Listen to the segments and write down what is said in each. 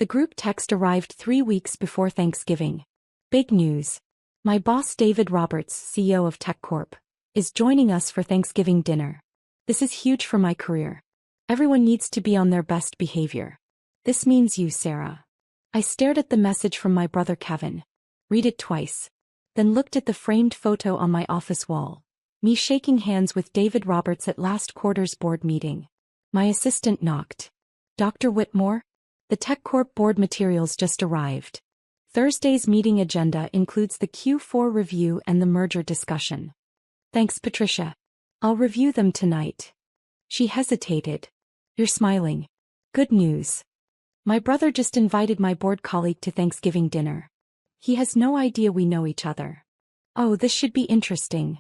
The group text arrived 3 weeks before Thanksgiving. Big news. My boss David Roberts, CEO of TechCorp, is joining us for Thanksgiving dinner. This is huge for my career. Everyone needs to be on their best behavior. This means you, Sarah. I stared at the message from my brother Kevin. Read it twice. Then looked at the framed photo on my office wall. Me shaking hands with David Roberts at last quarter's board meeting. My assistant knocked. Dr. Whitmore? The TechCorp board materials just arrived. Thursday's meeting agenda includes the Q4 review and the merger discussion. Thanks, Patricia. I'll review them tonight. She hesitated. You're smiling. Good news. My brother just invited my board colleague to Thanksgiving dinner. He has no idea we know each other. Oh, this should be interesting.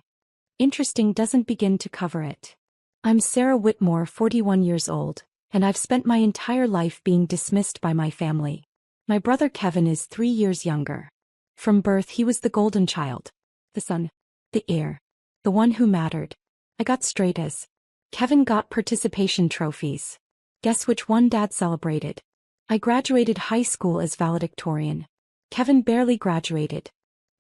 Interesting doesn't begin to cover it. I'm Sarah Whitmore, 41 years old, and I've spent my entire life being dismissed by my family. My brother Kevin is 3 years younger. From birth he was the golden child. The son. The heir. The one who mattered. I got straight A's. Kevin got participation trophies. Guess which one Dad celebrated? I graduated high school as valedictorian. Kevin barely graduated.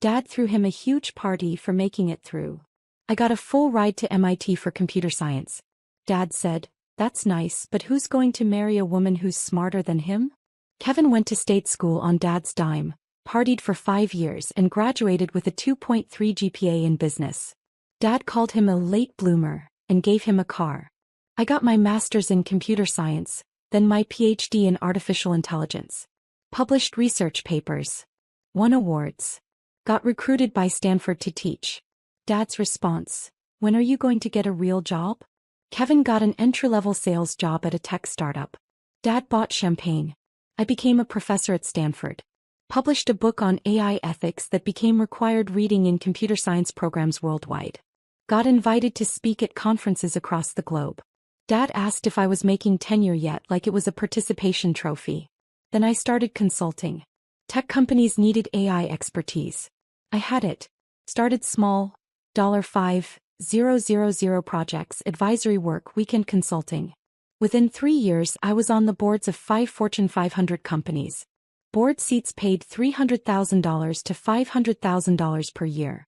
Dad threw him a huge party for making it through. I got a full ride to MIT for computer science. Dad said, "That's nice, but who's going to marry a woman who's smarter than him?" Kevin went to state school on Dad's dime, partied for 5 years and graduated with a 2.3 GPA in business. Dad called him a late bloomer and gave him a car. I got my master's in computer science, then my PhD in artificial intelligence. Published research papers. Won awards. Got recruited by Stanford to teach. Dad's response, "When are you going to get a real job?" Kevin got an entry-level sales job at a tech startup. Dad bought champagne. I became a professor at Stanford. Published a book on AI ethics that became required reading in computer science programs worldwide. Got invited to speak at conferences across the globe. Dad asked if I was making tenure yet, like it was a participation trophy. Then I started consulting. Tech companies needed AI expertise. I had it. Started small. $5,000 projects, advisory work, weekend consulting. Within 3 years I was on the boards of 5 Fortune 500 companies. Board seats paid $300,000 to $500,000 per year.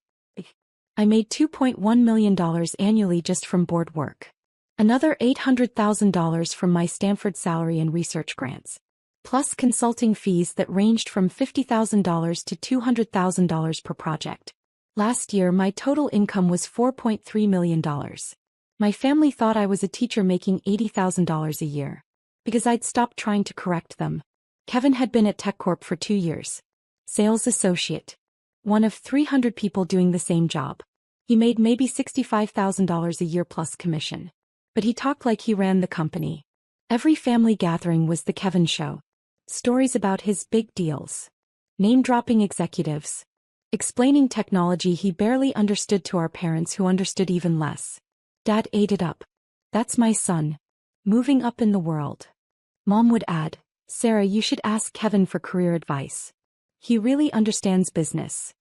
I made $2.1 million annually just from board work. Another $800,000 from my Stanford salary and research grants. Plus consulting fees that ranged from $50,000 to $200,000 per project. Last year my total income was $4.3 million. My family thought I was a teacher making $80,000 a year. Because I'd stopped trying to correct them. Kevin had been at TechCorp for 2 years. Sales associate. One of 300 people doing the same job. He made maybe $65,000 a year plus commission. But he talked like he ran the company. Every family gathering was the Kevin show. Stories about his big deals. Name-dropping executives. Explaining technology he barely understood to our parents who understood even less. Dad ate it up. That's my son. Moving up in the world. Mom would add, "Sarah, you should ask Kevin for career advice. He really understands business."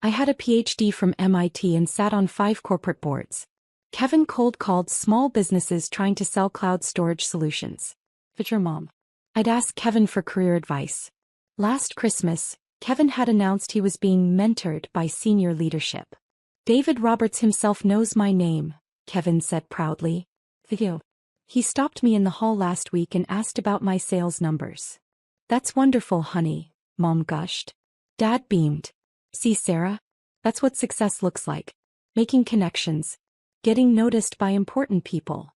I had a PhD from MIT and sat on 5 corporate boards. Kevin cold called small businesses trying to sell cloud storage solutions. But your mom. I'd ask Kevin for career advice. Last Christmas, Kevin had announced he was being mentored by senior leadership. "David Roberts himself knows my name," Kevin said proudly. Video. He stopped me in the hall last week and asked about my sales numbers. "That's wonderful, honey," Mom gushed. Dad beamed. "See, Sarah? That's what success looks like. Making connections. Getting noticed by important people."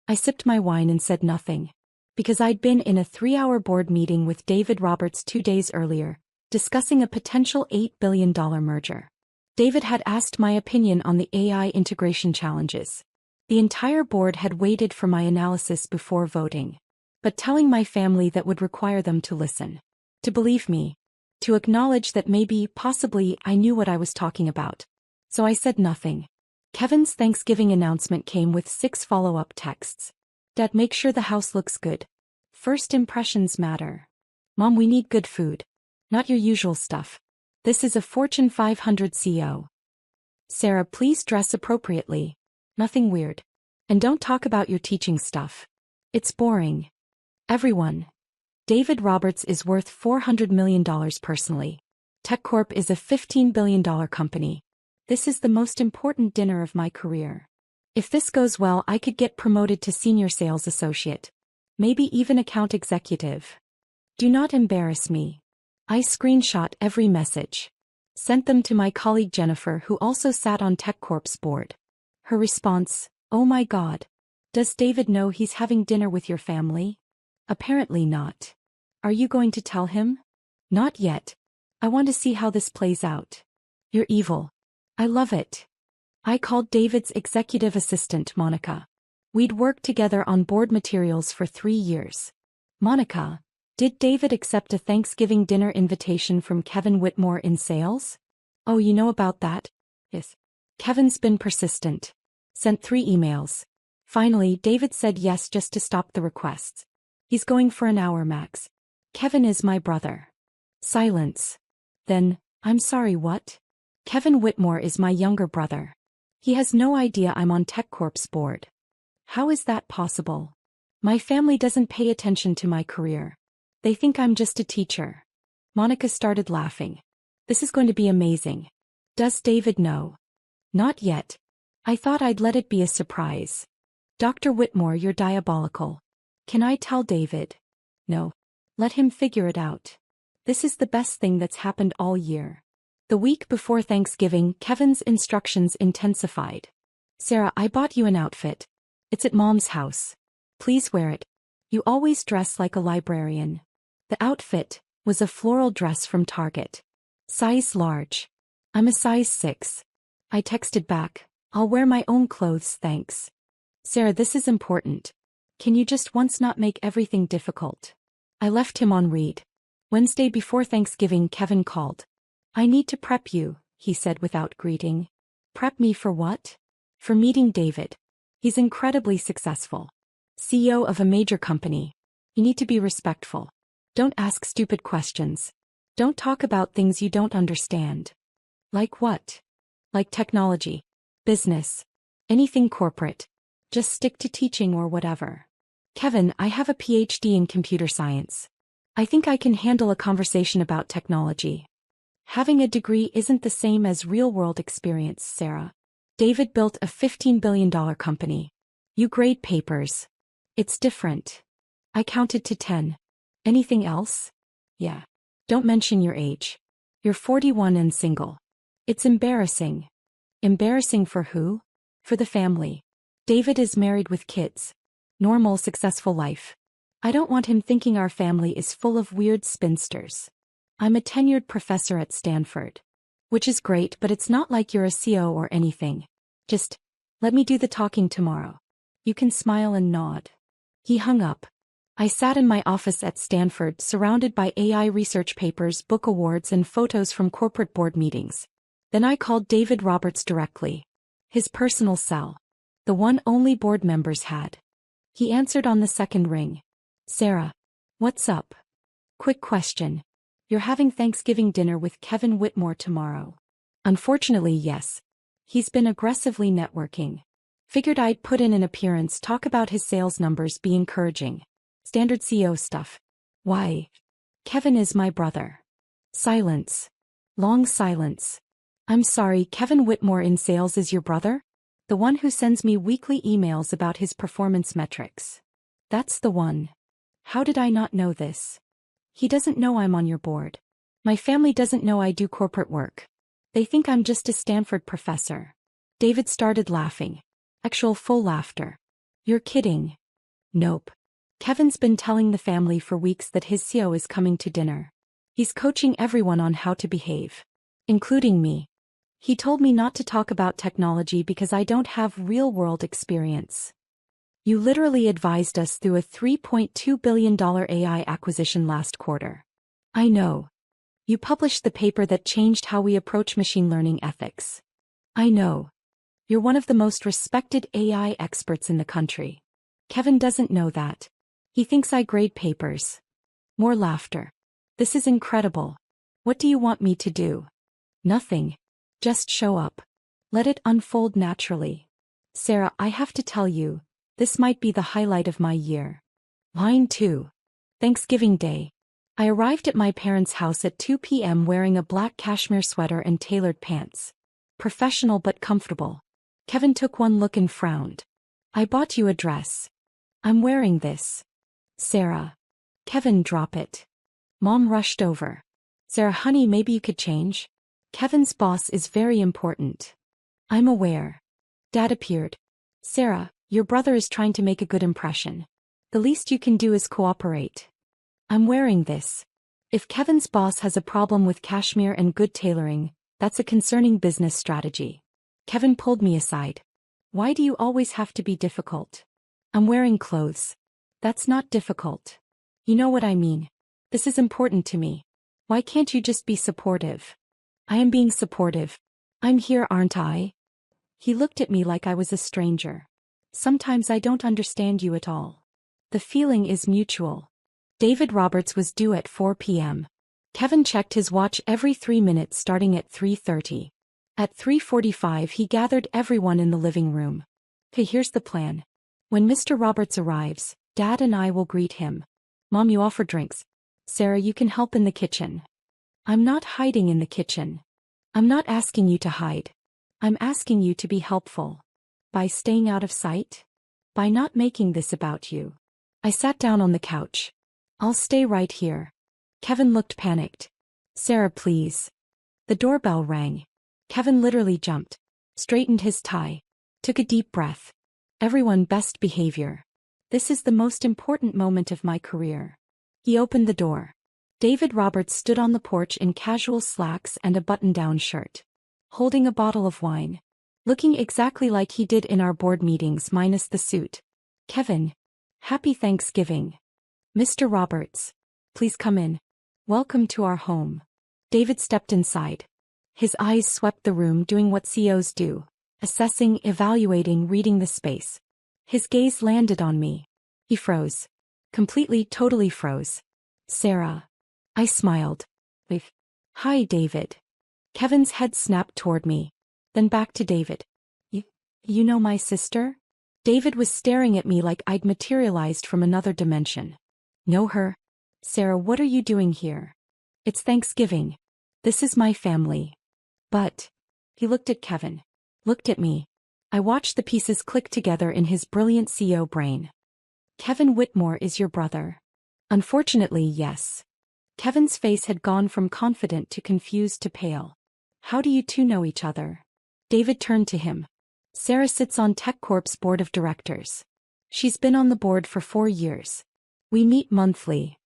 I sipped my wine and said nothing. Because I'd been in a 3-hour board meeting with David Roberts 2 days earlier, discussing a potential $8 billion merger. David had asked my opinion on the AI integration challenges. The entire board had waited for my analysis before voting. But telling my family that would require them to listen. To believe me. To acknowledge that maybe, possibly, I knew what I was talking about. So I said nothing. Kevin's Thanksgiving announcement came with 6 follow-up texts. "Dad, make sure the house looks good. First impressions matter. Mom, we need good food. Not your usual stuff. This is a Fortune 500 CEO. Sarah, please dress appropriately. Nothing weird. And don't talk about your teaching stuff. It's boring. Everyone." David Roberts is worth $400 million personally. TechCorp is a $15 billion company. This is the most important dinner of my career. If this goes well, I could get promoted to senior sales associate. Maybe even account executive. Do not embarrass me. I screenshot every message. Sent them to my colleague Jennifer, who also sat on TechCorp's board. Her response, "Oh my God. Does David know he's having dinner with your family?" Apparently not. Are you going to tell him? Not yet. I want to see how this plays out. You're evil. I love it. I called David's executive assistant, Monica. We'd worked together on board materials for 3 years. Monica, did David accept a Thanksgiving dinner invitation from Kevin Whitmore in sales? Oh, you know about that? Yes. Kevin's been persistent. Sent 3 emails. Finally, David said yes just to stop the requests. He's going for an hour max. Kevin is my brother. Silence. Then, I'm sorry, what? Kevin Whitmore is my younger brother. He has no idea I'm on TechCorp's board. How is that possible? My family doesn't pay attention to my career. They think I'm just a teacher. Monica started laughing. This is going to be amazing. Does David know? Not yet. I thought I'd let it be a surprise. Dr. Whitmore, you're diabolical. Can I tell David? No. Let him figure it out. This is the best thing that's happened all year. The week before Thanksgiving, Kevin's instructions intensified. Sarah, I bought you an outfit. It's at Mom's house. Please wear it. You always dress like a librarian. The outfit was a floral dress from Target. Size large. I'm a size 6. I texted back, I'll wear my own clothes, thanks. Sarah, this is important. Can you just once not make everything difficult? I left him on read. Wednesday before Thanksgiving, Kevin called. I need to prep you, he said without greeting. Prep me for what? For meeting David. He's incredibly successful. CEO of a major company. You need to be respectful. Don't ask stupid questions. Don't talk about things you don't understand. Like what? Like technology, business, anything corporate. Just stick to teaching or whatever. Kevin, I have a PhD in computer science. I think I can handle a conversation about technology. Having a degree isn't the same as real-world experience, Sarah. David built a $15 billion company. You grade papers. It's different. I counted to 10. Anything else? Yeah. Don't mention your age. You're 41 and single. It's embarrassing. Embarrassing for who? For the family. David is married with kids. Normal, successful life. I don't want him thinking our family is full of weird spinsters. I'm a tenured professor at Stanford. Which is great, but it's not like you're a CO or anything. Just, let me do the talking tomorrow. You can smile and nod. He hung up. I sat in my office at Stanford, surrounded by AI research papers, book awards, and photos from corporate board meetings. Then I called David Roberts directly. His personal cell. The one only board members had. He answered on the second ring. Sarah. What's up? Quick question. You're having Thanksgiving dinner with Kevin Whitmore tomorrow. Unfortunately, yes. He's been aggressively networking. Figured I'd put in an appearance, talk about his sales numbers, be encouraging. Standard CEO stuff. Why? Kevin is my brother. Silence. Long silence. I'm sorry, Kevin Whitmore in sales is your brother? The one who sends me weekly emails about his performance metrics. That's the one. How did I not know this? He doesn't know I'm on your board. My family doesn't know I do corporate work. They think I'm just a Stanford professor. David started laughing. Actual full laughter. You're kidding. Nope. Kevin's been telling the family for weeks that his CEO is coming to dinner. He's coaching everyone on how to behave. Including me. He told me not to talk about technology because I don't have real-world experience. You literally advised us through a $3.2 billion AI acquisition last quarter. I know. You published the paper that changed how we approach machine learning ethics. I know. You're one of the most respected AI experts in the country. Kevin doesn't know that. He thinks I grade papers. More laughter. This is incredible. What do you want me to do? Nothing. Just show up. Let it unfold naturally. Sarah, I have to tell you, this might be the highlight of my year. Line 2. Thanksgiving Day. I arrived at my parents' house at 2 p.m. wearing a black cashmere sweater and tailored pants. Professional but comfortable. Kevin took one look and frowned. I bought you a dress. I'm wearing this. Sarah. Kevin, drop it. Mom rushed over. Sarah, honey, maybe you could change? Kevin's boss is very important. I'm aware. Dad appeared. Sarah, your brother is trying to make a good impression. The least you can do is cooperate. I'm wearing this. If Kevin's boss has a problem with cashmere and good tailoring, that's a concerning business strategy. Kevin pulled me aside. Why do you always have to be difficult? I'm wearing clothes. That's not difficult. You know what I mean. This is important to me. Why can't you just be supportive? I am being supportive. I'm here, aren't I? He looked at me like I was a stranger. Sometimes I don't understand you at all. The feeling is mutual. David Roberts was due at 4 p.m. Kevin checked his watch every 3 minutes starting at 3:30. At 3:45 he gathered everyone in the living room. Okay, here's the plan. When Mr. Roberts arrives, Dad and I will greet him. Mom, you offer drinks. Sarah, you can help in the kitchen. I'm not hiding in the kitchen. I'm not asking you to hide. I'm asking you to be helpful. By staying out of sight? By not making this about you. I sat down on the couch. I'll stay right here. Kevin looked panicked. Sarah, please. The doorbell rang. Kevin literally jumped, straightened his tie, took a deep breath. Everyone, best behavior. This is the most important moment of my career. He opened the door. David Roberts stood on the porch in casual slacks and a button-down shirt, holding a bottle of wine, looking exactly like he did in our board meetings minus the suit. Kevin. Happy Thanksgiving. Mr. Roberts. Please come in. Welcome to our home. David stepped inside. His eyes swept the room, doing what CEOs do, assessing, evaluating, reading the space. His gaze landed on me. He froze. Completely, totally froze. Sarah. I smiled. Wave. Hi, David. Kevin's head snapped toward me. Then back to David. You know my sister? David was staring at me like I'd materialized from another dimension. Know her? Sarah, what are you doing here? It's Thanksgiving. This is my family. But. He looked at Kevin. Looked at me. I watched the pieces click together in his brilliant CEO brain. Kevin Whitmore is your brother. Unfortunately, yes. Kevin's face had gone from confident to confused to pale. How do you two know each other? David turned to him. Sarah sits on TechCorp's board of directors. She's been on the board for 4 years. We meet monthly.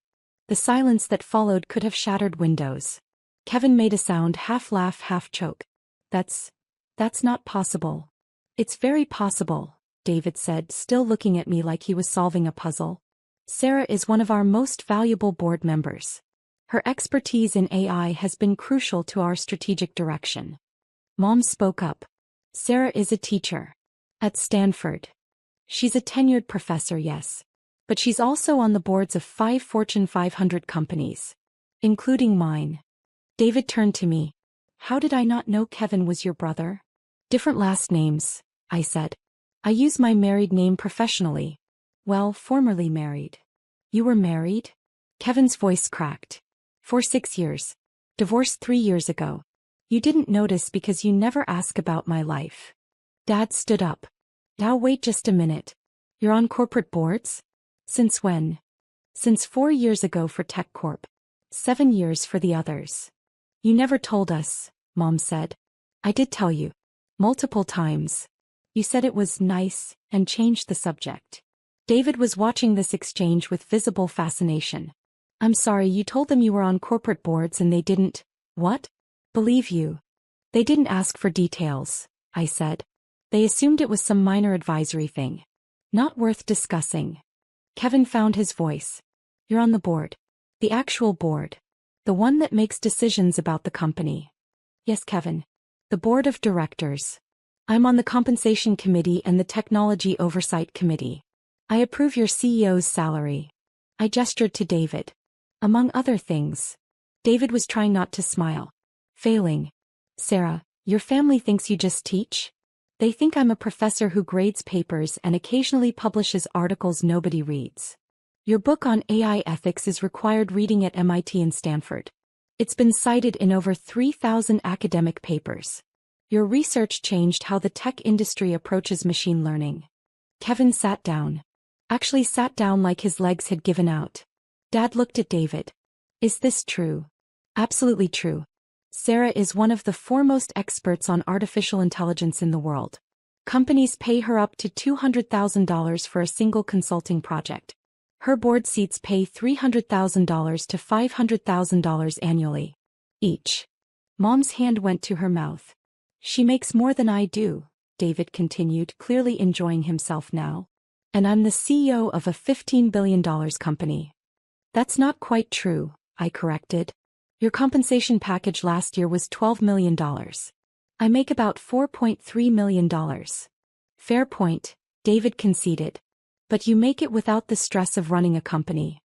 The silence that followed could have shattered windows. Kevin made a sound, half laugh, half choke. That's not possible. It's very possible, David said, still looking at me like he was solving a puzzle. Sarah is one of our most valuable board members. Her expertise in AI has been crucial to our strategic direction. Mom spoke up. Sarah is a teacher. At Stanford. She's a tenured professor, yes. But she's also on the boards of 5 Fortune 500 companies. Including mine. David turned to me. How did I not know Kevin was your brother? Different last names, I said. I use my married name professionally. Well, formerly married. You were married? Kevin's voice cracked. For 6 years. Divorced 3 years ago. You didn't notice because you never ask about my life. Dad stood up. Now wait just a minute. You're on corporate boards? Since when? Since 4 years ago for TechCorp. 7 years for the others. You never told us, Mom said. I did tell you. Multiple times. You said it was nice, and changed the subject. David was watching this exchange with visible fascination. I'm sorry, you told them you were on corporate boards and they didn't, what? Believe you. They didn't ask for details, I said. They assumed it was some minor advisory thing. Not worth discussing. Kevin found his voice. You're on the board. The actual board. The one that makes decisions about the company. Yes, Kevin. The board of directors. I'm on the compensation committee and the technology oversight committee. I approve your CEO's salary. I gestured to David. Among other things. David was trying not to smile. Failing. Sarah, your family thinks you just teach? They think I'm a professor who grades papers and occasionally publishes articles nobody reads. Your book on AI ethics is required reading at MIT and Stanford. It's been cited in over 3,000 academic papers. Your research changed how the tech industry approaches machine learning. Kevin sat down. Actually sat down like his legs had given out. Dad looked at David. Is this true? Absolutely true. Sarah is one of the foremost experts on artificial intelligence in the world. Companies pay her up to $200,000 for a single consulting project. Her board seats pay $300,000 to $500,000 annually. Each. Mom's hand went to her mouth. She makes more than I do, David continued, clearly enjoying himself now. And I'm the CEO of a $15 billion company. That's not quite true, I corrected. Your compensation package last year was $12 million. I make about $4.3 million. Fair point, David conceded. But you make it without the stress of running a company.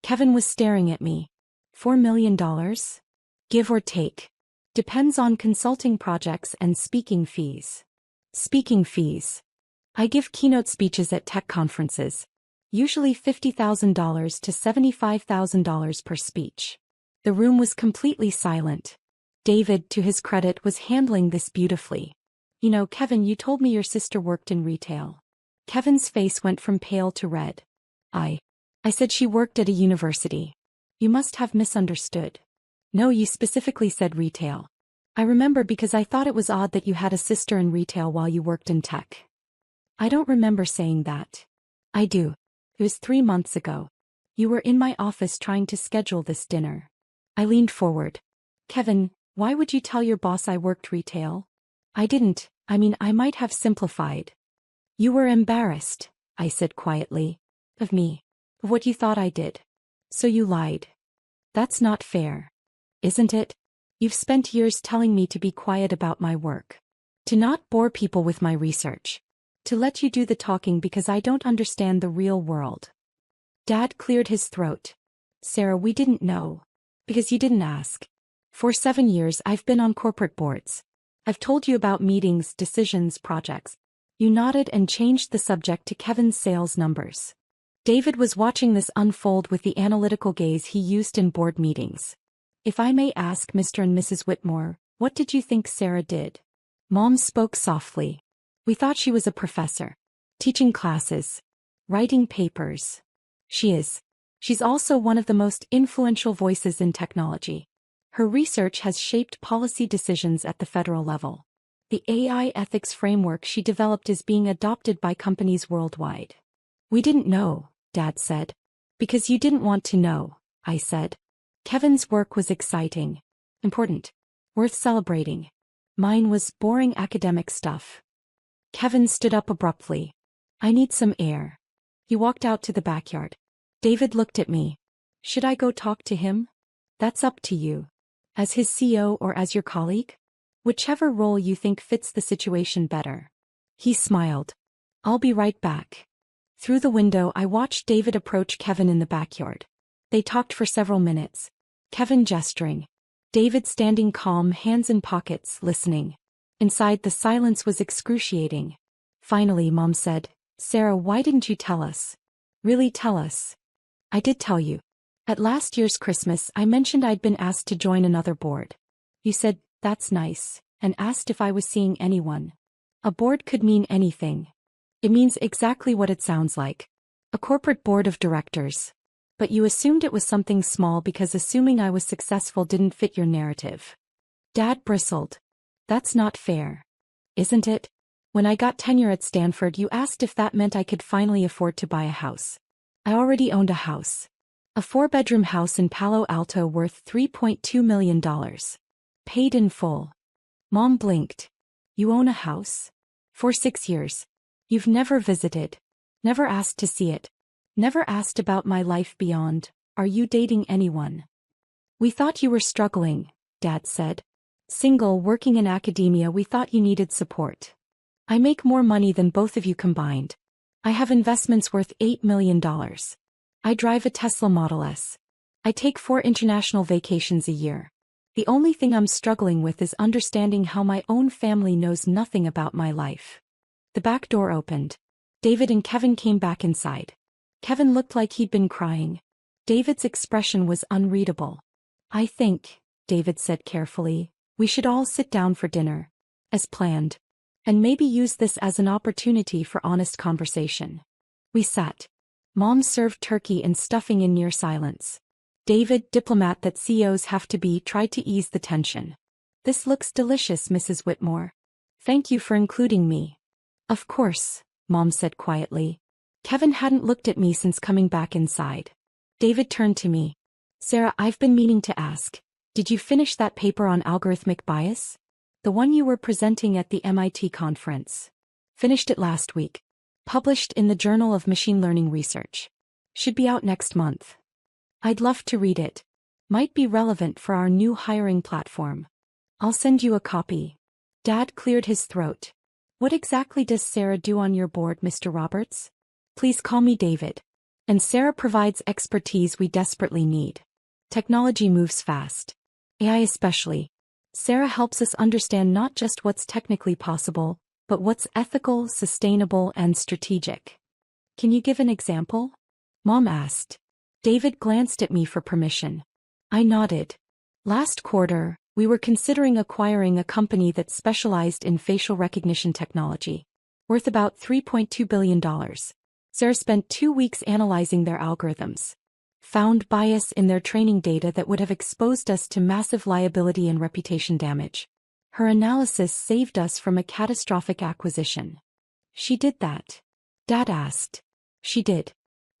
Kevin was staring at me. $4 million? Give or take. Depends on consulting projects and speaking fees. Speaking fees. I give keynote speeches at tech conferences. Usually $50,000 to $75,000 per speech. The room was completely silent. David, to his credit, was handling this beautifully. You know, Kevin, you told me your sister worked in retail. Kevin's face went from pale to red. I said she worked at a university. You must have misunderstood. No, you specifically said retail. I remember because I thought it was odd that you had a sister in retail while you worked in tech. I don't remember saying that. I do. It was 3 months ago. You were in my office trying to schedule this dinner. I leaned forward. Kevin, why would you tell your boss I worked retail? I didn't. I might have simplified. You were embarrassed, I said quietly. Of me. Of what you thought I did. So you lied. That's not fair. Isn't it? You've spent years telling me to be quiet about my work. To not bore people with my research. To let you do the talking because I don't understand the real world. Dad cleared his throat. Sarah, we didn't know. Because you didn't ask. For 7 years I've been on corporate boards. I've told you about meetings, decisions, projects. You nodded and changed the subject to Kevin's sales numbers. David was watching this unfold with the analytical gaze he used in board meetings. If I may ask, Mr. and Mrs. Whitmore, what did you think Sarah did? Mom spoke softly. We thought she was a professor. Teaching classes. Writing papers. She's also one of the most influential voices in technology. Her research has shaped policy decisions at the federal level. The AI ethics framework she developed is being adopted by companies worldwide. We didn't know, Dad said. Because you didn't want to know, I said. Kevin's work was exciting. Important. Worth celebrating. Mine was boring academic stuff. Kevin stood up abruptly. I need some air. He walked out to the backyard. David looked at me. Should I go talk to him? That's up to you. As his CEO or as your colleague? Whichever role you think fits the situation better. He smiled. I'll be right back. Through the window I watched David approach Kevin in the backyard. They talked for several minutes. Kevin gesturing. David standing calm, hands in pockets, listening. Inside the silence was excruciating. Finally Mom said, Sarah, why didn't you tell us? Really tell us? I did tell you. At last year's Christmas I mentioned I'd been asked to join another board. You said, that's nice, and asked if I was seeing anyone. A board could mean anything. It means exactly what it sounds like. A corporate board of directors. But you assumed it was something small because assuming I was successful didn't fit your narrative. Dad bristled. That's not fair. Isn't it? When I got tenure at Stanford you asked if that meant I could finally afford to buy a house. I already owned a house. A 4-bedroom house in Palo Alto worth $3.2 million. Paid in full. Mom blinked. You own a house? For 6 years. You've never visited. Never asked to see it. Never asked about my life beyond. Are you dating anyone? We thought you were struggling, Dad said. Single, working in academia, we thought you needed support. I make more money than both of you combined. I have investments worth $8 million. I drive a Tesla Model S. I take 4 international vacations a year. The only thing I'm struggling with is understanding how my own family knows nothing about my life. The back door opened. David and Kevin came back inside. Kevin looked like he'd been crying. David's expression was unreadable. I think, David said carefully, we should all sit down for dinner. As planned. And maybe use this as an opportunity for honest conversation. We sat. Mom served turkey and stuffing in near silence. David, diplomat that CEOs have to be, tried to ease the tension. This looks delicious, Mrs. Whitmore. Thank you for including me. Of course, Mom said quietly. Kevin hadn't looked at me since coming back inside. David turned to me. Sarah, I've been meaning to ask. Did you finish that paper on algorithmic bias? The one you were presenting at the MIT conference. Finished it last week. Published in the Journal of Machine Learning Research. Should be out next month. I'd love to read it. Might be relevant for our new hiring platform. I'll send you a copy. Dad cleared his throat. What exactly does Sarah do on your board, Mr. Roberts? Please call me David. And Sarah provides expertise we desperately need. Technology moves fast. AI especially. Sarah helps us understand not just what's technically possible, but what's ethical, sustainable, and strategic. Can you give an example? Mom asked. David glanced at me for permission. I nodded. Last quarter, we were considering acquiring a company that specialized in facial recognition technology. Worth about $3.2 billion. Sarah spent 2 weeks analyzing their algorithms. Found bias in their training data that would have exposed us to massive liability and reputation damage. Her analysis saved us from a catastrophic acquisition. She did that? Dad asked. She did.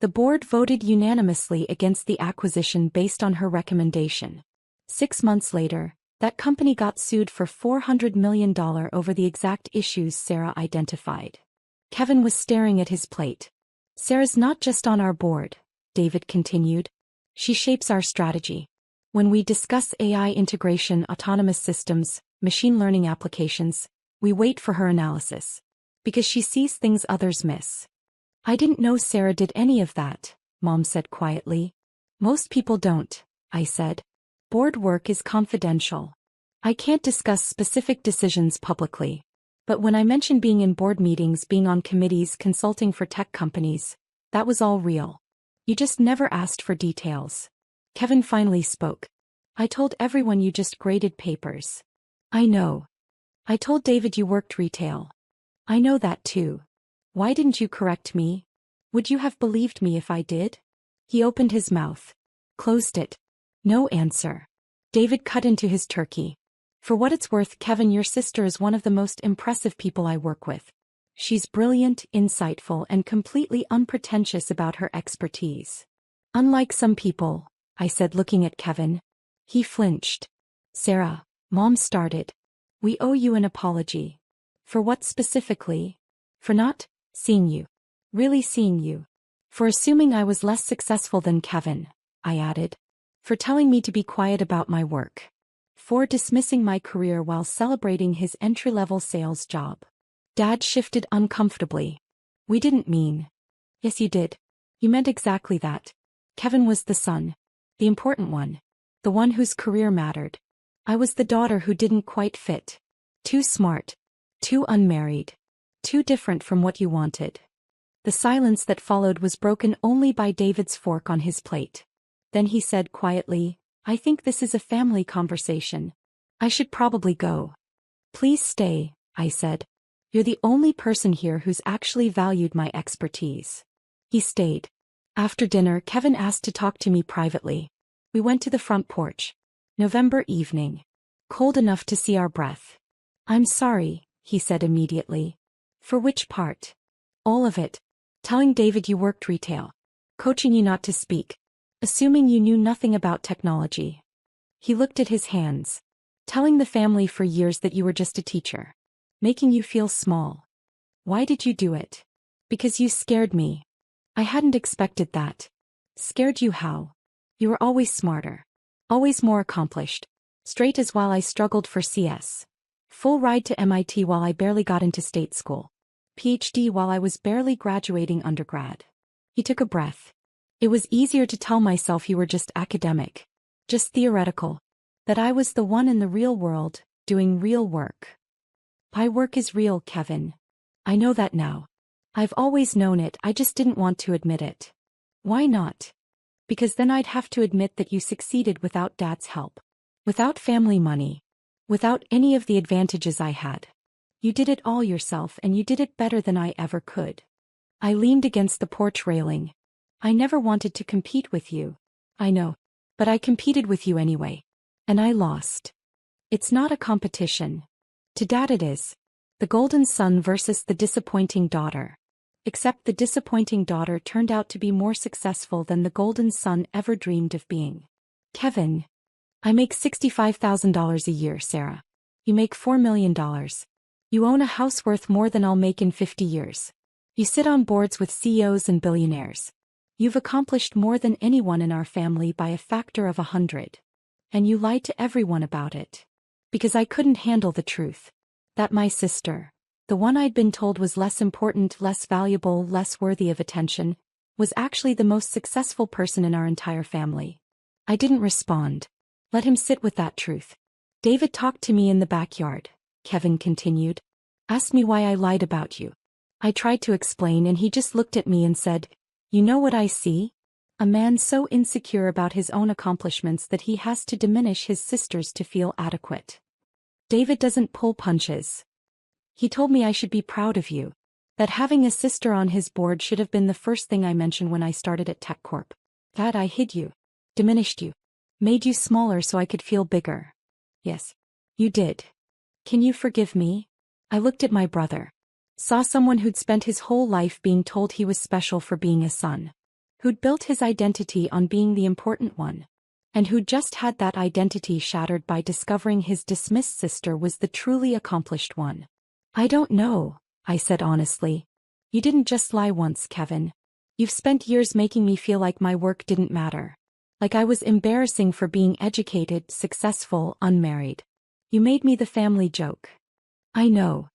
The board voted unanimously against the acquisition based on her recommendation. 6 months later, that company got sued for $400 million over the exact issues Sarah identified. Kevin was staring at his plate. Sarah's not just on our board, David continued. She shapes our strategy. When we discuss AI integration, autonomous systems, machine learning applications, we wait for her analysis. Because she sees things others miss. I didn't know Sarah did any of that, Mom said quietly. Most people don't, I said. Board work is confidential. I can't discuss specific decisions publicly. But when I mentioned being in board meetings, being on committees, consulting for tech companies, that was all real. You just never asked for details. Kevin finally spoke. I told everyone you just graded papers. I know. I told David you worked retail. I know that too. Why didn't you correct me? Would you have believed me if I did? He opened his mouth. Closed it. No answer. David cut into his turkey. For what it's worth, Kevin, your sister is one of the most impressive people I work with. She's brilliant, insightful, and completely unpretentious about her expertise. Unlike some people, I said, looking at Kevin. He flinched. Sarah, Mom started. We owe you an apology. For what specifically? For not seeing you. Really seeing you. For assuming I was less successful than Kevin, I added. For telling me to be quiet about my work. For dismissing my career while celebrating his entry-level sales job. Dad shifted uncomfortably. We didn't mean. Yes, you did. You meant exactly that. Kevin was the son. The important one. The one whose career mattered. I was the daughter who didn't quite fit. Too smart. Too unmarried. Too different from what you wanted. The silence that followed was broken only by David's fork on his plate. Then he said quietly, I think this is a family conversation. I should probably go. Please stay, I said. You're the only person here who's actually valued my expertise. He stayed. After dinner, Kevin asked to talk to me privately. We went to the front porch. November evening. Cold enough to see our breath. I'm sorry, he said immediately. For which part? All of it. Telling David you worked retail. Coaching you not to speak. Assuming you knew nothing about technology. He looked at his hands. Telling the family for years that you were just a teacher. Making you feel small. Why did you do it? Because you scared me. I hadn't expected that. Scared you how? You were always smarter. Always more accomplished. Straight as while I struggled for CS. Full ride to MIT while I barely got into state school. PhD while I was barely graduating undergrad. He took a breath. It was easier to tell myself you were just academic. Just theoretical. That I was the one in the real world, doing real work. My work is real, Kevin. I know that now. I've always known it, I just didn't want to admit it. Why not? Because then I'd have to admit that you succeeded without Dad's help. Without family money. Without any of the advantages I had. You did it all yourself and you did it better than I ever could. I leaned against the porch railing. I never wanted to compete with you. I know. But I competed with you anyway. And I lost. It's not a competition. To Dad it is. The golden son versus the disappointing daughter. Except the disappointing daughter turned out to be more successful than the golden son ever dreamed of being. Kevin. I make $65,000 a year, Sarah. You make $4 million. You own a house worth more than I'll make in 50 years. You sit on boards with CEOs and billionaires. You've accomplished more than anyone in our family by a factor of 100. And you lied to everyone about it. Because I couldn't handle the truth. That my sister, the one I'd been told was less important, less valuable, less worthy of attention, was actually the most successful person in our entire family. I didn't respond. Let him sit with that truth. David talked to me in the backyard, Kevin continued. Asked me why I lied about you. I tried to explain and he just looked at me and said, "You know what I see? A man so insecure about his own accomplishments that he has to diminish his sisters to feel adequate. David doesn't pull punches. He told me I should be proud of you. That having a sister on his board should have been the first thing I mentioned when I started at TechCorp. That I hid you. Diminished you. Made you smaller so I could feel bigger. Yes. You did. Can you forgive me?" I looked at my brother. Saw someone who'd spent his whole life being told he was special for being a son. Who'd built his identity on being the important one. And who'd just had that identity shattered by discovering his dismissed sister was the truly accomplished one. "I don't know," I said honestly. "You didn't just lie once, Kevin. You've spent years making me feel like my work didn't matter. Like I was embarrassing for being educated, successful, unmarried. You made me the family joke." "I know.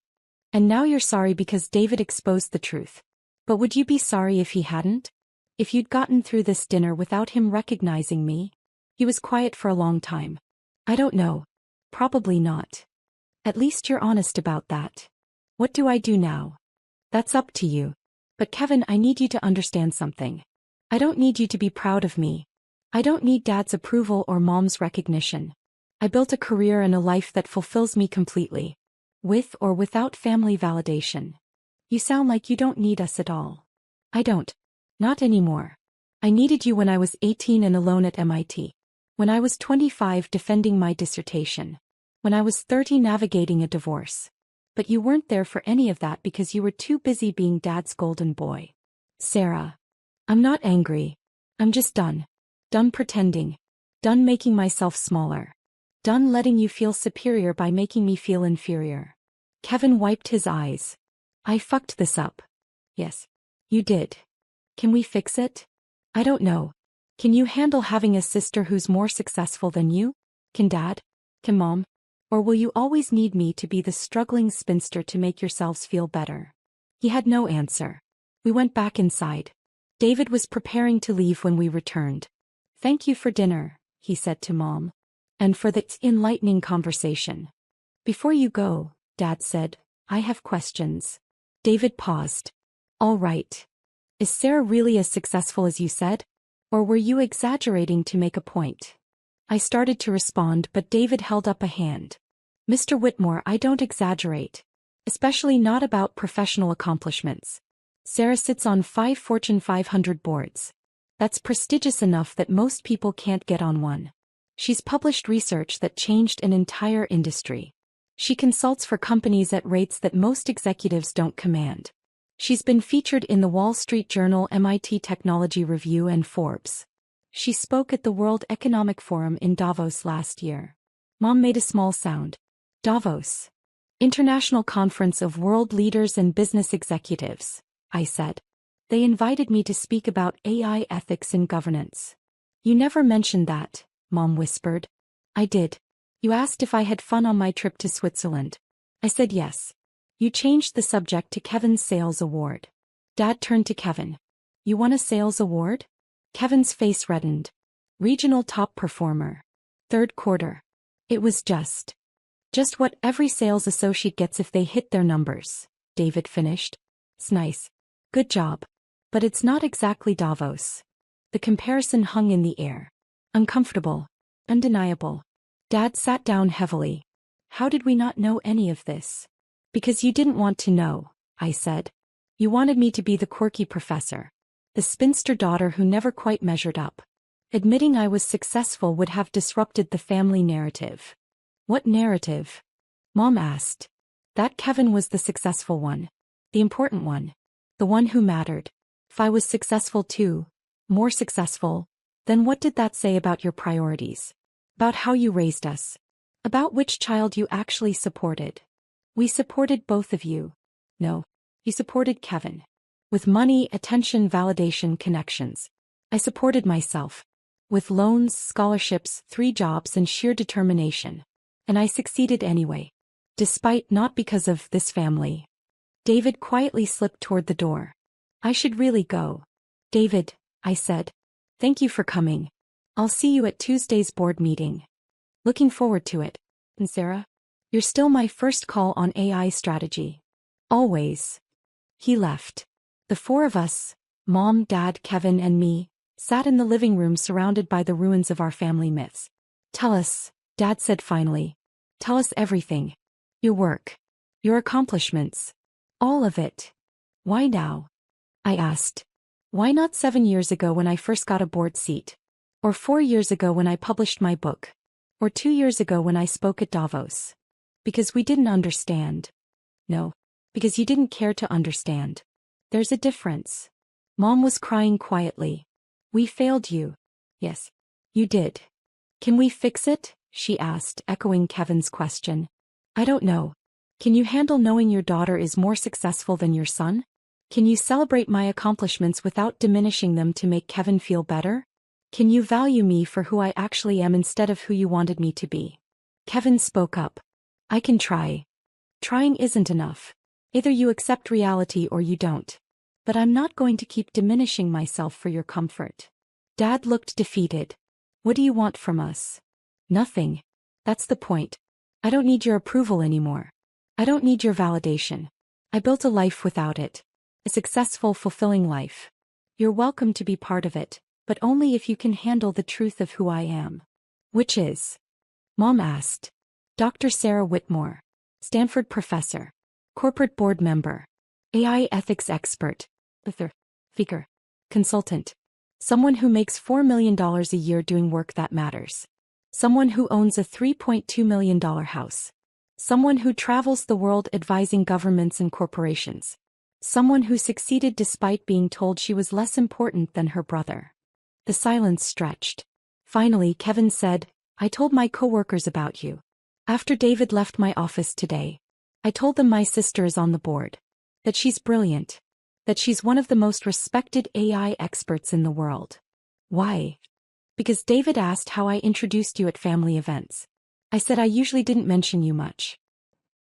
And now you're sorry because David exposed the truth. But would you be sorry if he hadn't? If you'd gotten through this dinner without him recognizing me?" He was quiet for a long time. "I don't know. Probably not. At least you're honest about that. What do I do now?" "That's up to you. But Kevin, I need you to understand something. I don't need you to be proud of me. I don't need Dad's approval or Mom's recognition. I built a career and a life that fulfills me completely. With or without family validation. You sound like you don't need us at all." "I don't. Not anymore. I needed you when I was 18 and alone at MIT. When I was 25 defending my dissertation. When I was 30 navigating a divorce. But you weren't there for any of that because you were too busy being Dad's golden boy." "Sarah. I'm not angry. I'm just done. Done pretending. Done making myself smaller. Done letting you feel superior by making me feel inferior." Kevin wiped his eyes. "I fucked this up." "Yes. You did. Can we fix it?" "I don't know. Can you handle having a sister who's more successful than you? Can Dad? Can Mom? Or will you always need me to be the struggling spinster to make yourselves feel better?" He had no answer. We went back inside. David was preparing to leave when we returned. "Thank you for dinner," he said to Mom. "And for the enlightening conversation. Before you go," Dad said, "I have questions." David paused. "All right. Is Sarah really as successful as you said? Or were you exaggerating to make a point?" I started to respond, but David held up a hand. "Mr. Whitmore, I don't exaggerate. Especially not about professional accomplishments. Sarah sits on 5 Fortune 500 boards. That's prestigious enough that most people can't get on one. She's published research that changed an entire industry. She consults for companies at rates that most executives don't command. She's been featured in the Wall Street Journal, MIT Technology Review, and Forbes. She spoke at the World Economic Forum in Davos last year." Mom made a small sound. "Davos. International Conference of World Leaders and Business Executives," I said. "They invited me to speak about AI ethics and governance." "You never mentioned that," Mom whispered. "I did. You asked if I had fun on my trip to Switzerland. I said yes. You changed the subject to Kevin's sales award." Dad turned to Kevin. "You won a sales award?" Kevin's face reddened. "Regional top performer. Third quarter. It was just what every sales associate gets if they hit their numbers," David finished. "It's nice. Good job. But it's not exactly Davos. The comparison hung in the air. Uncomfortable. Undeniable. Dad sat down heavily. How did we not know any of this? Because you didn't want to know, I said. You wanted me to be the quirky professor. The spinster daughter who never quite measured up. Admitting I was successful would have disrupted the family narrative. What narrative? Mom asked. That Kevin was the successful one. The important one. The one who mattered. If I was successful too, more successful, then what did that say about your priorities? About how you raised us? About which child you actually supported? We supported both of you. No, you supported Kevin. With money, attention, validation, connections. I supported myself. With loans, scholarships, 3 jobs and sheer determination. And I succeeded anyway. Despite, not because of, this family. David quietly slipped toward the door. I should really go. David, I said. Thank you for coming. I'll see you at Tuesday's board meeting. Looking forward to it. And Sarah? You're still my first call on AI strategy. Always. He left. The 4 of us, Mom, Dad, Kevin, and me, sat in the living room surrounded by the ruins of our family myths. Tell us, Dad said finally. Tell us everything. Your work. Your accomplishments. All of it. Why now? I asked. Why not 7 years ago when I first got a board seat? Or 4 years ago when I published my book? Or 2 years ago when I spoke at Davos? Because we didn't understand. No. Because you didn't care to understand. There's a difference. Mom was crying quietly. We failed you. Yes. You did. Can we fix it? She asked, echoing Kevin's question. I don't know. Can you handle knowing your daughter is more successful than your son? Can you celebrate my accomplishments without diminishing them to make Kevin feel better? Can you value me for who I actually am instead of who you wanted me to be? Kevin spoke up. I can try. Trying isn't enough. Either you accept reality or you don't. But I'm not going to keep diminishing myself for your comfort. Dad looked defeated. What do you want from us? Nothing. That's the point. I don't need your approval anymore. I don't need your validation. I built a life without it. A successful, fulfilling life. You're welcome to be part of it, but only if you can handle the truth of who I am. Which is? Mom asked. Dr. Sarah Whitmore. Stanford professor. Corporate board member. AI ethics expert. Author. Speaker. Consultant. Someone who makes $4 million a year doing work that matters. Someone who owns a $3.2 million house. Someone who travels the world advising governments and corporations. Someone who succeeded despite being told she was less important than her brother. The silence stretched. Finally, Kevin said, I told my coworkers about you. After David left my office today, I told them my sister is on the board. That she's brilliant. That she's one of the most respected AI experts in the world. Why? Because David asked how I introduced you at family events. I said I usually didn't mention you much.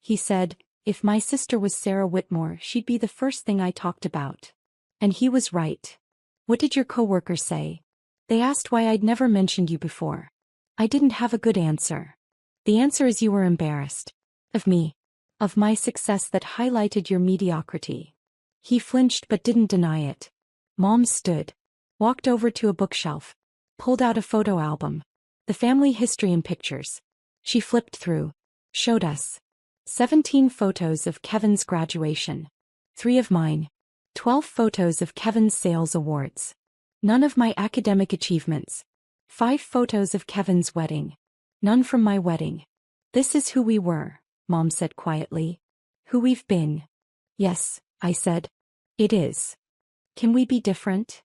He said, if my sister was Sarah Whitmore, she'd be the first thing I talked about. And he was right. What did your coworkers say? They asked why I'd never mentioned you before. I didn't have a good answer. The answer is you were embarrassed. Of me. Of my success that highlighted your mediocrity. He flinched but didn't deny it. Mom stood. Walked over to a bookshelf. Pulled out a photo album. The family history and pictures. She flipped through. Showed us. 17 photos of Kevin's graduation. 3 of mine. 12 photos of Kevin's sales awards. None of my academic achievements. 5 photos of Kevin's wedding. None from my wedding. This is who we were, Mom said quietly. Who we've been. Yes, I said. It is. Can we be different?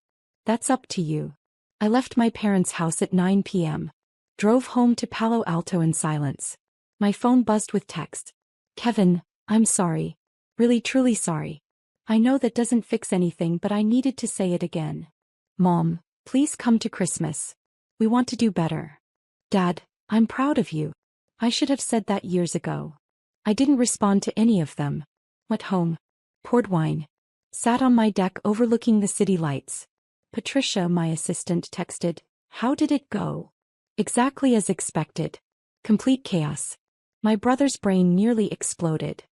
That's up to you. I left my parents' house at 9 p.m. Drove home to Palo Alto in silence. My phone buzzed with text. Kevin, I'm sorry. Really truly sorry. I know that doesn't fix anything, but I needed to say it again. Mom, please come to Christmas. We want to do better. Dad, I'm proud of you. I should have said that years ago. I didn't respond to any of them. Went home. Poured wine. Sat on my deck overlooking the city lights. Patricia, my assistant, texted, How did it go? Exactly as expected. Complete chaos. My brother's brain nearly exploded.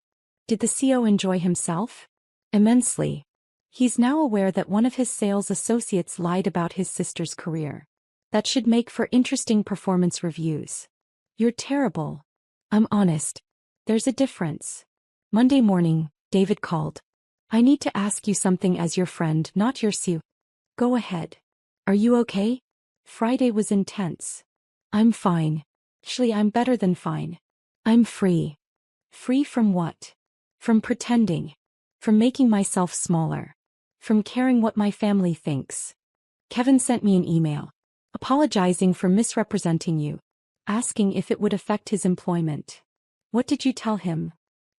Did the CO enjoy himself? Immensely. He's now aware that one of his sales associates lied about his sister's career. That should make for interesting performance reviews. You're terrible. I'm honest. There's a difference. Monday morning, David called. I need to ask you something as your friend, not your CEO. Go ahead. Are you okay? Friday was intense. I'm fine. Actually, I'm better than fine. I'm free. Free from what? From pretending. From making myself smaller. From caring what my family thinks. Kevin sent me an email. Apologizing for misrepresenting you. Asking if it would affect his employment. What did you tell him?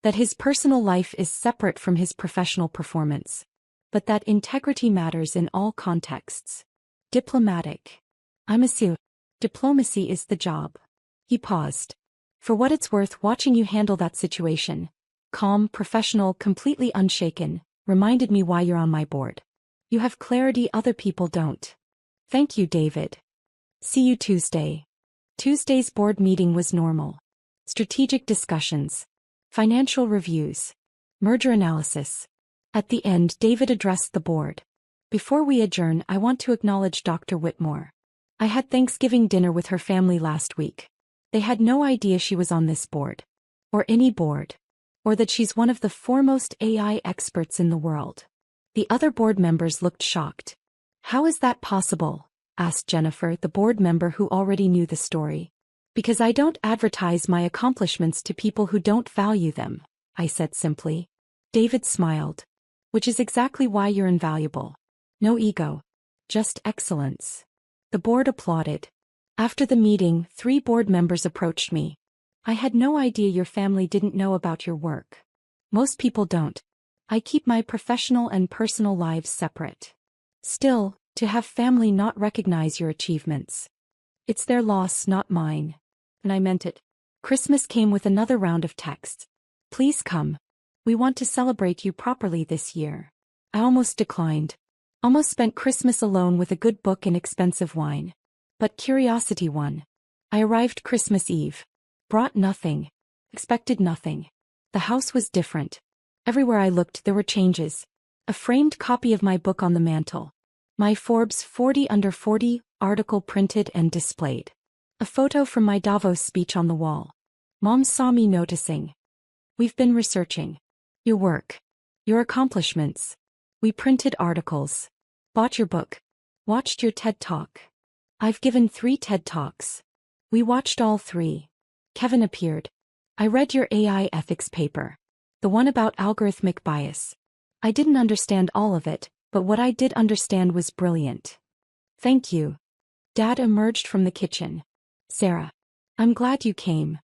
That his personal life is separate from his professional performance. But that integrity matters in all contexts. Diplomatic. I'm a CEO. Diplomacy is the job. He paused. For what it's worth, watching you handle that situation, calm, professional, completely unshaken, reminded me why you're on my board. You have clarity other people don't. Thank you, David. See you Tuesday. Tuesday's board meeting was normal. Strategic discussions. Financial reviews. Merger analysis. At the end, David addressed the board. Before we adjourn, I want to acknowledge Dr. Whitmore. I had Thanksgiving dinner with her family last week. They had no idea she was on this board. Or any board. Or that she's one of the foremost AI experts in the world. The other board members looked shocked. How is that possible? Asked Jennifer, the board member who already knew the story. Because I don't advertise my accomplishments to people who don't value them, I said simply. David smiled. Which is exactly why you're invaluable. No ego. Just excellence. The board applauded. After the meeting, 3 board members approached me. I had no idea your family didn't know about your work. Most people don't. I keep my professional and personal lives separate. Still, to have family not recognize your achievements. It's their loss, not mine. And I meant it. Christmas came with another round of texts. Please come. We want to celebrate you properly this year. I almost declined. Almost spent Christmas alone with a good book and expensive wine. But curiosity won. I arrived Christmas Eve. Brought nothing. Expected nothing. The house was different. Everywhere I looked there were changes. A framed copy of my book on the mantle. My Forbes 40 Under 40 article printed and displayed. A photo from my Davos speech on the wall. Mom saw me noticing. We've been researching. Your work. Your accomplishments. We printed articles. Bought your book. Watched your TED Talk. I've given 3 TED Talks. We watched all 3. Kevin appeared. I read your AI ethics paper. The one about algorithmic bias. I didn't understand all of it, but what I did understand was brilliant. Thank you. Dad emerged from the kitchen. Sarah. I'm glad you came.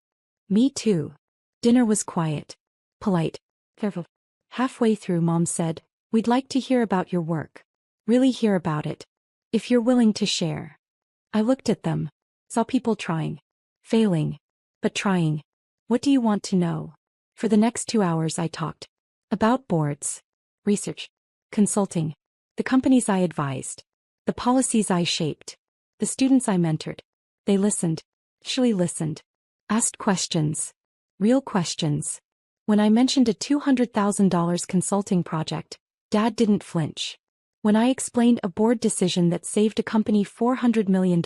Me too. Dinner was quiet. Polite. Careful. Halfway through, Mom said, we'd like to hear about your work. Really hear about it. If you're willing to share. I looked at them. Saw people trying. Failing. But trying. What do you want to know? For the next 2 hours I talked. About boards. Research. Consulting. The companies I advised. The policies I shaped. The students I mentored. They listened. Actually listened. Asked questions. Real questions. When I mentioned a $200,000 consulting project, Dad didn't flinch. When I explained a board decision that saved a company $400 million,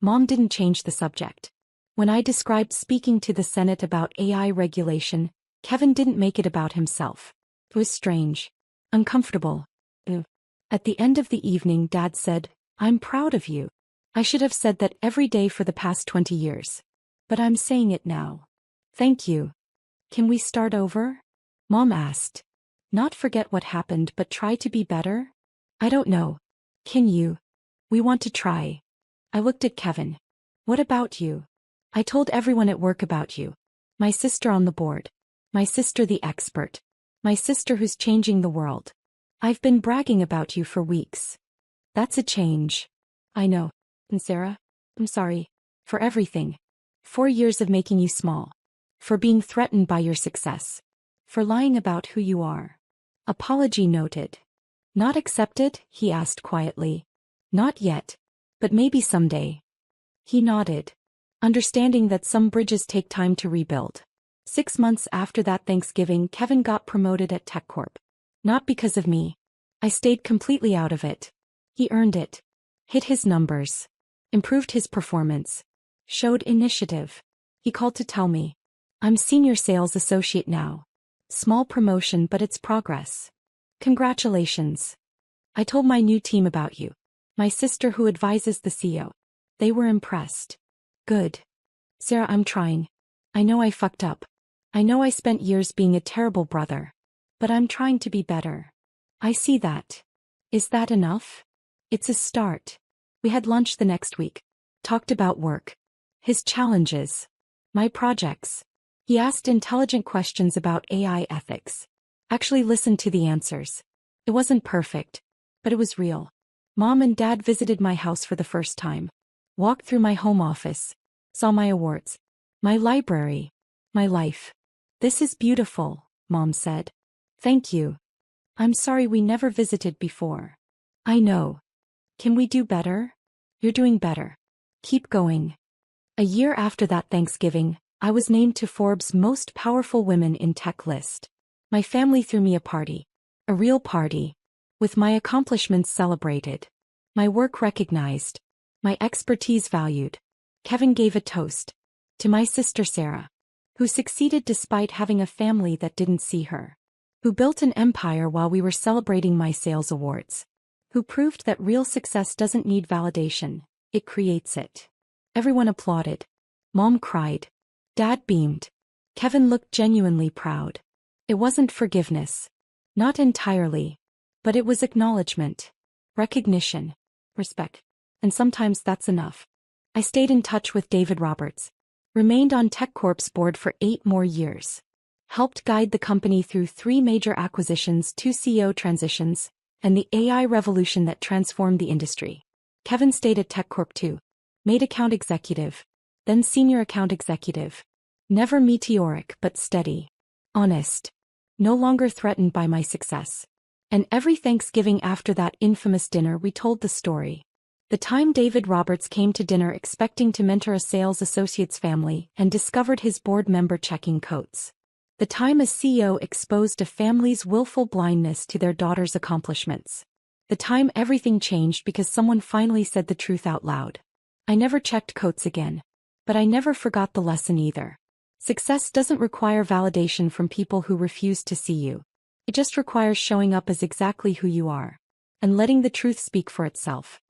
Mom didn't change the subject. When I described speaking to the Senate about AI regulation, Kevin didn't make it about himself. It was strange. Uncomfortable. At the end of the evening, Dad said, I'm proud of you. I should have said that every day for the past 20 years. But I'm saying it now. Thank you. Can we start over? Mom asked. Not forget what happened but try to be better? I don't know. Can you? We want to try. I looked at Kevin. What about you? I told everyone at work about you. My sister on the board. My sister the expert. My sister who's changing the world. I've been bragging about you for weeks. That's a change. I know. And Sarah? I'm sorry. For everything. 4 years of making you small. For being threatened by your success. For lying about who you are. Apology noted. Not accepted? He asked quietly. Not yet. But maybe someday. He nodded. Understanding that some bridges take time to rebuild. 6 months after that Thanksgiving, Kevin got promoted at TechCorp. Not because of me. I stayed completely out of it. He earned it. Hit his numbers. Improved his performance. Showed initiative. He called to tell me. I'm senior sales associate now. Small promotion, but it's progress. Congratulations. I told my new team about you. My sister who advises the CEO. They were impressed. Good. Sarah, I'm trying. I know I fucked up. I know I spent years being a terrible brother. But I'm trying to be better. I see that. Is that enough? It's a start. We had lunch the next week. Talked about work. His challenges. My projects. He asked intelligent questions about AI ethics. Actually listened to the answers. It wasn't perfect, but it was real. Mom and Dad visited my house for the first time. Walked through my home office. Saw my awards. My library. My life. This is beautiful, Mom said. Thank you. I'm sorry we never visited before. I know. Can we do better? You're doing better. Keep going. A year after that Thanksgiving, I was named to Forbes' Most Powerful Women in Tech list. My family threw me a party. A real party. With my accomplishments celebrated. My work recognized. My expertise valued. Kevin gave a toast. To my sister Sarah. Who succeeded despite having a family that didn't see her. Who built an empire while we were celebrating my sales awards. Who proved that real success doesn't need validation, it creates it. Everyone applauded. Mom cried. Dad beamed. Kevin looked genuinely proud. It wasn't forgiveness. Not entirely. But it was acknowledgement. Recognition. Respect. And sometimes that's enough. I stayed in touch with David Roberts. Remained on TechCorp's board for 8 more years. Helped guide the company through 3 major acquisitions, 2 CEO transitions, and the AI revolution that transformed the industry. Kevin stayed at TechCorp too. Made account executive. Then senior account executive. Never meteoric but steady. Honest. No longer threatened by my success. And every Thanksgiving after that infamous dinner we told the story. The time David Roberts came to dinner expecting to mentor a sales associate's family and discovered his board member checking coats. The time a CEO exposed a family's willful blindness to their daughter's accomplishments. The time everything changed because someone finally said the truth out loud. I never checked coats again. But I never forgot the lesson either. Success doesn't require validation from people who refuse to see you. It just requires showing up as exactly who you are. And letting the truth speak for itself.